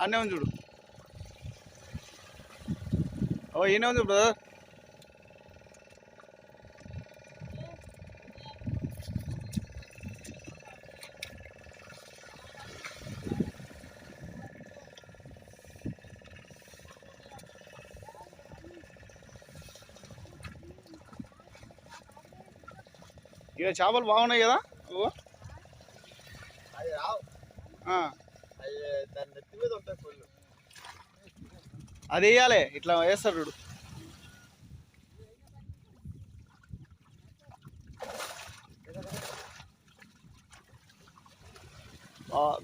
అన్నే ఉంది చూడు. ఓ ఈయనే ఉంది బ్రదర్. ఇక చేపలు బాగున్నాయి కదా. ఓ అది వేయాలి, ఇట్లా వేస్తారు చూడు.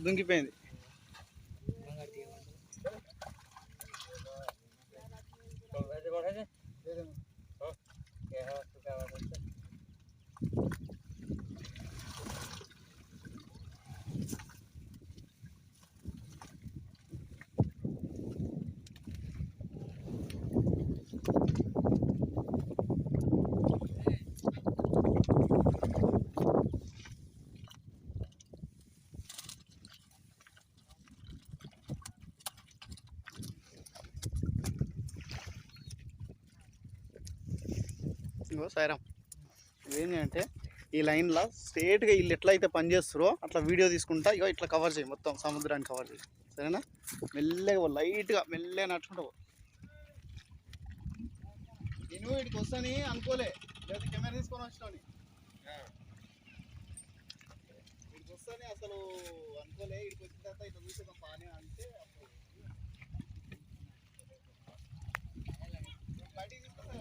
దుంకిపోయింది. ఇంకో సాయిరామ్, ఇదేంటి అంటే ఈ లైన్లో స్ట్రేట్గా వీళ్ళు ఎట్లా అయితే పని చేస్తారో అట్లా వీడియో తీసుకుంటా ఇక ఇట్లా కవర్ చేయి, మొత్తం సముద్రాన్ని కవర్ చేయి. సరేనా? మెల్లగా లైట్గా మెల్లగా నడుచుకుంటావు. నేను వీడికి వస్తాని అనుకోలే, లేదా కెమెరా తీసుకొని వచ్చినాని వీడికి వస్తాని అసలు అనుకోలే. వీడికి వచ్చిన తర్వాత ఇట్లా చూసేద్దాం బాగానే అంటే బయటికి తీసుకొస్తా.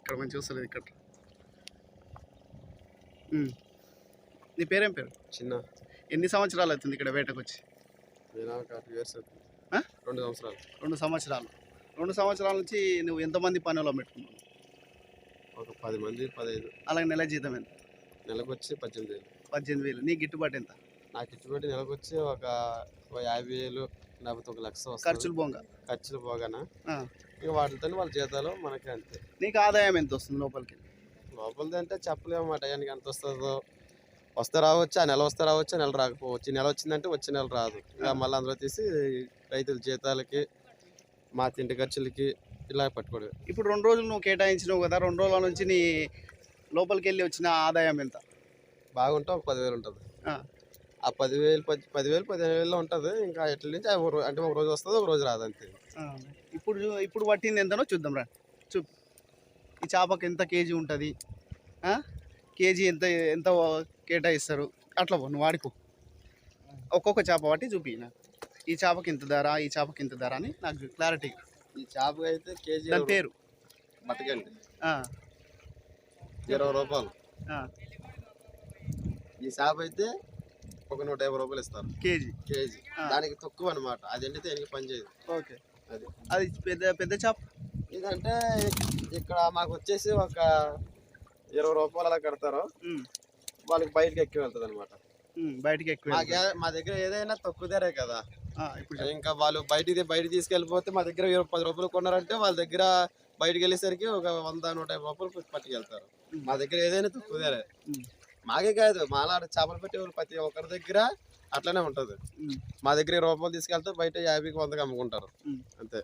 ఇక్కడ మంచిగా వస్తలేదు ఇక్కడ. నీ పేరేం పేరు? చిన్న. ఎన్ని సంవత్సరాలు అవుతుంది ఇక్కడ వేటకు వచ్చి? 2 years అవుతుంది. 2 సంవత్సరాలు. 2 సంవత్సరాలు. 2 సంవత్సరాల నుంచి నువ్వు ఎంతమంది పనిలో పెట్టుకున్నావు? ఒక 10 మంది, 15. అలాగే నెల జీతం ఎంత? నెలకు వచ్చి 18,000. 18,000. నీ గిట్టుబాటు ఎంత? నాకు గిట్టుబాటు నెలకు వచ్చి ఒక 50,000 లేకపోతే 1,00,000 ఖర్చులు పోగానా. ఇక వాటితో వాళ్ళ జీతాలు మనకి అంతే. నీకు ఆదాయం ఎంత వస్తుంది లోపలికి? లోపలిది అంటే చెప్పలేము మాట, టయానికి ఎంత వస్తుందో. వస్తే రావచ్చు, ఆ నెల వస్తే రావచ్చు, ఆ నెల రాకపోవచ్చు. ఈ నెల వచ్చిందంటే వచ్చే నెల రాదు. ఇక మళ్ళీ అందులో తీసి రైతుల జీతాలకి, మా తిండి ఖర్చులకి ఇలా పట్టుకోవడం. ఇప్పుడు 2 రోజులు నువ్వు కేటాయించినావు కదా, 2 రోజుల నుంచి నీ లోపలికి వెళ్ళి వచ్చిన ఆదాయం ఎంత? బాగుంటే ఒక 10,000 ఉంటుంది. ఆ 10,000 15,000 ఉంటుంది. ఇంకా ఎట్ల నుంచి అంటే ఒక రోజు వస్తుంది, ఒక రోజు రాదు అంతే. ఇప్పుడు పట్టింది ఎంతనో చూద్దాం రా. ఈ చేపకి ఎంత కేజీ ఉంటుంది, కేజీ ఎంత ఎంత కేటాయిస్తారు, అట్లా నువ్వు వాడిపో. ఒక్కొక్క చేప వాటి చూపి నాకు. ఈ చేపకి ఇంత ధర, ఈ చేపకి ఇంత ధర అని నాకు క్లారిటీ. ఈ చేప అయితే కేజీ దాని పేరు బతకండి ఆ, 20 రూపాయలు. ఆ, ఈ చేప అయితే ఒక 150 రూపాయలు ఇస్తారు కేజీ. కేజీ. దానికి తక్కువ అనమాట, అది ఎండితే ఎనికి పని చేయదు. ఓకే. అది అది పెద్ద పెద్ద చేప ఇదంటే ఇక్కడ మాకు వచ్చేసి ఒక 20 రూపాయలు అలా కడతారు, ఉమ్, వాళ్ళకి బయటకి ఎక్కువ వెళ్తుంది అనమాట. బయటికి ఎక్కువ మా దగ్గర ఏదైనా తక్కువ ధరే కదా, ఇప్పుడు ఇంకా వాళ్ళు బయటికి తీసుకెళ్ళిపోతే మా దగ్గర 10 రూపాయలు కొన్నారంటే వాళ్ళ దగ్గర బయటికి వెళ్ళేసరికి ఒక 100-150 రూపాయలు పట్టుకెళ్తారు. మా దగ్గర ఏదైనా తక్కువ ధరే. మాకే కాదు, మాలాడ చేపలు పెట్టే వాళ్ళు ప్రతి ఒక్కరి దగ్గర అట్లనే ఉంటది. మా దగ్గర 20 రూపాయలు తీసుకెళ్తే బయట 50కి 100కి అమ్ముకుంటారు అంతే.